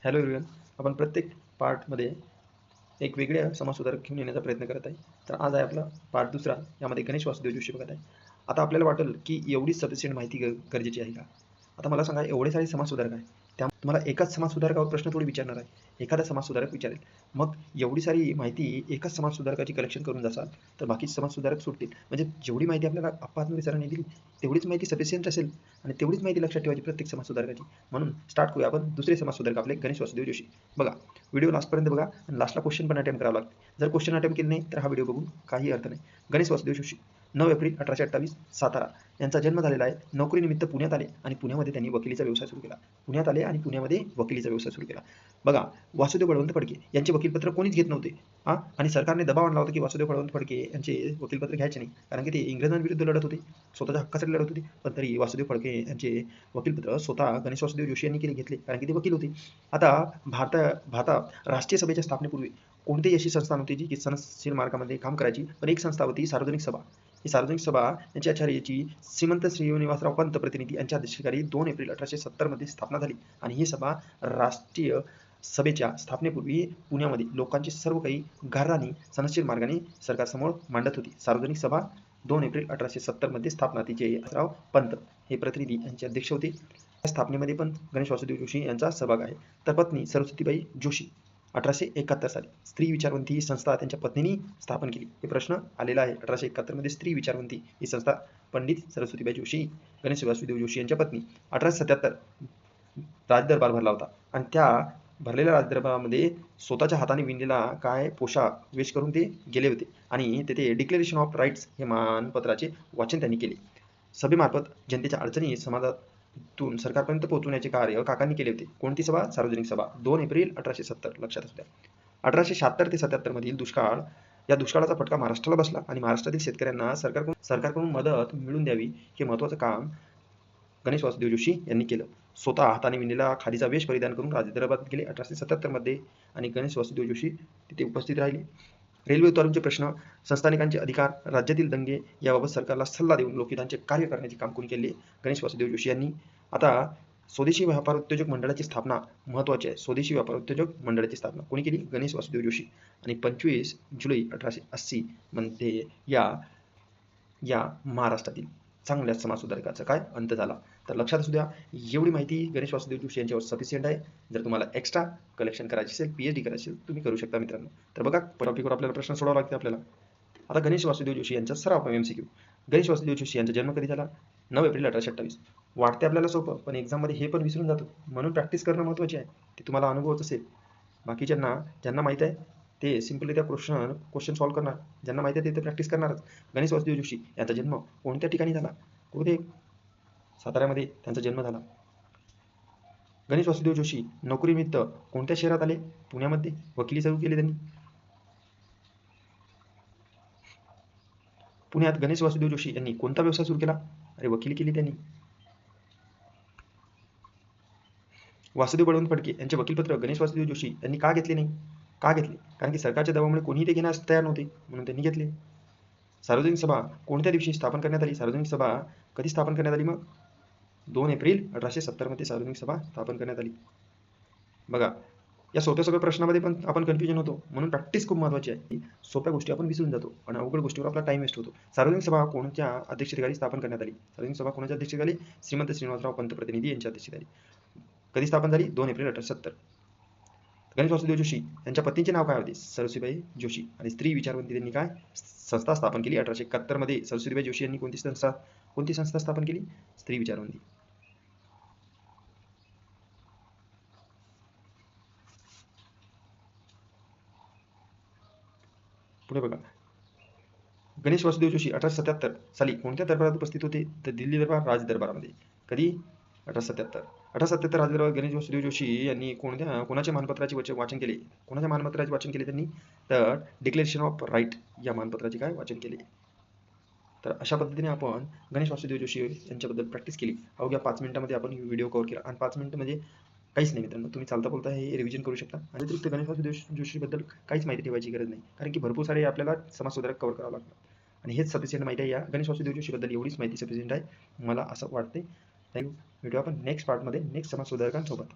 Hello everyone. आपण प्रत्येक पार्टमध्ये एक वेगळ्या समाजसुधारक घेऊन येण्याचा प्रयत्न करत आहे. तर आज आहे आपला पार्ट दुसरा. यामध्ये गणेश वासुदेव जोशी बघत आहे. आता आपल्याला वाटेल की एवढी सफिशियंट माहिती गरजेची आहे का? आता मला सांगा, एवढे सारे समाजसुधारक आहे, त्या तुम्हाला एकाच समाजसुधारकावर प्रश्न थोडी विचारणार आहे. एखादा समाजसुधारक विचारेल. मग एवढी सारी माहिती एकाच समाजसुधारकाची कलेक्शन करून जासाल तर बाकीचे समाजसुधारक सुटतील. म्हणजे जेवढी माहिती आपल्याला अप्पा आत्मरे सरांनी दिली तेवढीच माहिती सफिशियंट असेल आणि तेवढीच माहिती लक्षात ठेवायची प्रत्येक समाजसुधारकाची. म्हणून स्टार्ट करूया आपण दुसरे समाजसुधारक आपले गणेश वासुदेव जोशी. बघा, व्हिडिओ लास्टपर्यंत बघा आणि लास्टला क्वेश्चन पण अटेम्प्ट करावं लागते. जर क्वेश्चन अटेम्प्ट केले नाही तर हा व्हिडिओ बघून काही अर्थ नाही. गणेश वासुदेव जोशी 9 एप्रिल 1828 सातारा यांचा जन्म झालेला आहे. नोकरीनिमित्त पुण्यात आले आणि पुण्यामध्ये त्यांनी वकिलीचा व्यवसाय सुरू केला. पुण्यात आले आणि पुण्यामध्ये वकिलीचा व्यवसाय सुरू केला. बघा, वासुदेव बळवंत फडके यांचे वकीलपत्र कोणीच घेत नव्हते. आणि सरकारने दबाव आणला होता की वासुदेव बळवंत फडके यांचे वकीलपत्र घ्यायचे नाही, कारण की ते इंग्रजांविरुद्ध लढत होते, स्वतःच्या हक्कासाठी लढत होते. पण तरी वासुदेव फडके यांचे वकीलपत्र स्वतः गणेश वासुदेव जोशी यांनी घेतले, कारण की ते वकील होते. आता भारतात राष्ट्रीय सभेच्या स्थापनेपूर्वी कोणतीही अशी संस्था नव्हती जी सनदशीर मार्गामध्ये काम करायची, पण एक संस्था होती, सार्वजनिक सभा. ही सार्वजनिक सभा यांची आचार्याची श्रीमंत श्रीनिवासराव पंत प्रतिनिधी यांच्या अध्यक्षतेखाली 2 एप्रिल 1870 मध्ये स्थापना झाली. आणि ही सभा राष्ट्रीय सभेच्या स्थापनेपूर्वी पुण्यामध्ये लोकांची सर्व काही गाऱ्हाणी सनदशीर मार्गाने सरकारसमोर मांडत होती. सार्वजनिक सभा 2 एप्रिल 1870 मध्ये स्थापना. तिचे राव पंत हे प्रतिनिधी यांचे अध्यक्ष होते. या स्थापनेमध्ये पण गणेश वासुदेव जोशी यांचा सहभाग आहे. तर पत्नी सरस्वतीबाई जोशी 1871 साली स्त्री विचारवंती ही संस्था त्यांच्या पत्नीने स्थापन केली. हे प्रश्न आलेला आहे. 1871 मध्ये स्त्री विचारवंती ही संस्था पंडित सरस्वतीबाई जोशी, गणेश वासुदेव जोशी यांच्या पत्नी. 1877 राजदरबार भरला होता आणि त्या भरलेल्या राजदरबारामध्ये स्वतःच्या हाताने विणलेला काय पोशाख वेश करून ते गेले होते आणि तेथे डिक्लेरेशन ऑफ राईट्स हे मानपत्राचे वाचन त्यांनी केले. सभेमार्फत जनतेच्या अडचणी समाजातून सरकारपर्यंत पोहोचवण्याचे कार्य काकांनी केले होते. कोणती सभा? सार्वजनिक सभा. 2 एप्रिल 1870 लक्षात असू द्या. 1876 ते 77 मधील दुष्काळ, या दुष्काळाचा फटका महाराष्ट्राला बसला आणि महाराष्ट्रातील शेतकऱ्यांना सरकारकडून मदत मिळवून द्यावी हे महत्त्वाचं काम गणेश वासुदेव जोशी यांनी केलं. स्वतः हाताने विणलेला खादीचा वेश परिधान करून राजदरबारात गेले 1877 मध्ये आणि गणेश वासुदेव जोशी तिथे उपस्थित राहिले. रेल्वे उतारूंचे प्रश्न, संस्थानिकांचे अधिकार, राज्यातील दंगे याबाबत सरकारला सल्ला देऊन लोकहितांचे कार्य करण्याचे काम कोणी केले? गणेश वासुदेव जोशी यांनी. आता स्वदेशी व्यापार उद्योजक मंडळाची स्थापना महत्त्वाची आहे. स्वदेशी व्यापार उद्योजक मंडळाची स्थापना कोणी केली? गणेश वासुदेव जोशी. आणि 25 जुलै 1880 मध्ये या महाराष्ट्रातील चांगल्या समाजसुधारकाचा काय अंत झाला. तर लक्षात असू द्या, एवढी माहिती गणेश वासुदेव जोशी यांच्यावर सफिशियंट आहे. जर तुम्हाला एक्स्ट्रा कलेक्शन करायची असेल, पीएचडी करायची असेल, तुम्ही करू शकता मित्रांनो. तर बघा, टॉपिकवर आपल्याला प्रश्न सोडावा लागते आपल्याला. आता गणेश वासुदेव जोशी यांचा सराव एमसीक्यू. गणेश वासुदेव जोशी यांचा जन्म कधी झाला? 9 एप्रिल 1828. वाटते आपल्याला सोपं, पण एक्झाममध्ये हे पण विसरून जातो. म्हणून प्रॅक्टिस करणं महत्त्वाचे आहे. ते तुम्हाला अनुभवच असेल. ज्यांना माहीत आहे ते सिम्पली त्या क्वेश्चन सॉल्व्ह करणार. ज्यांना माहिती आहे ते प्रॅक्टिस करणारच. गणेश वासुदेव जोशी यांचा जन्म कोणत्या ठिकाणी झाला? कुठे? साताऱ्यामध्ये त्यांचा जन्म झाला. गणेश वासुदेव जोशी नोकरीनिमित्त कोणत्या शहरात आले? पुण्यामध्ये. वकिली सुरू केली त्यांनी. पुण्यात गणेश वासुदेव जोशी यांनी कोणता व्यवसाय सुरू केला? अरे, वकिली केली त्यांनी. वासुदेव बळवंत फडके यांचे वकीलपत्र गणेश वासुदेव जोशी यांनी का घेतले नाही? का घेतले? कारण की सरकारच्या दबावामुळे कोणीही ते घेण्यास तयार नव्हते, म्हणून त्यांनी घेतले. सार्वजनिक सभा कोणत्या दिवशी स्थापन करण्यात आली? सार्वजनिक सभा कधी स्थापन करण्यात आली मग? 2 एप्रिल 1870 मध्ये सार्वजनिक सभा स्थापन करण्यात आली. बघा, या सोप्या प्रश्नामध्ये पण आपण कन्फ्युजन होतो, म्हणून प्रॅक्टिस खूप महत्त्वाची आहे. सोप्या गोष्टी आपण विसरून जातो आणि अवघड गोष्टीवर आपला टाइम वेस्ट होतो. सार्वजनिक सभा कोणत्या अध्यक्षतेखाली स्थापन करण्यात आली? सार्वजनिक सभा कोणाच्या अध्यक्षतेखाली? श्रीमंत श्रीनिवासराव पंत प्रतिनिधी यांच्या अध्यक्षतेखाली. कधी स्थापन झाली? 2 एप्रिल 1870. गणेश वासुदेव जोशी यांच्या पत्नीचे नाव काय होते? सरस्वतीबाई जोशी. आणि स्त्री विचारवंती त्यांनी काय संस्था स्थापन केली? 1871 मध्ये सरस्वतीबाई जोशी यांनी कोणती संस्था स्थापन केली? स्त्री विचारवंती. पुढे बघा, गणेश वासुदेव जोशी 1877 साली कोणत्या दरबारात उपस्थित होते? तर दिल्ली दरबार, राज दरबारामध्ये. कधी? 1877 राज दरबार. गणेश वासुदेव जोशी यांनी कोणाच्या मानपत्राचे वाचन केले? कोणाच्या मानपत्राचे वाचन केले त्यांनी? तर डिक्लेरेशन ऑफ राईट या मानपत्राचे काय वाचन केले. तर अशा पद्धतीने आपण गणेश वासुदेव जोशी यांच्याबद्दल प्रॅक्टिस केली. अवघ्या 5 मिनिटांमध्ये आपण व्हिडिओ कव्हर केला आणि 5 मिनिटं म्हणजे काहीच नाही मित्रांनो. तुम्ही चालता बोलता हे रिव्हिजन करू शकता. आणि अतिरिक्त गणेश वासुदेव जोशीबद्दल काहीच माहिती ठेवायची गरज नाही, कारण की भरपूर सारे आपल्याला समाजसुधारक कव्हर करावं लागतात. आणि हेच सफिशियंट माहिती आहे. या गणेश वासुदेव जोशीबद्दल एवढीच माहिती सफिशियंट आहे, मला असं वाटते. थँक्यू. भेटूया आपण नेक्स्ट पार्टमध्ये नेक्स्ट समाजसुधारकांसोबत.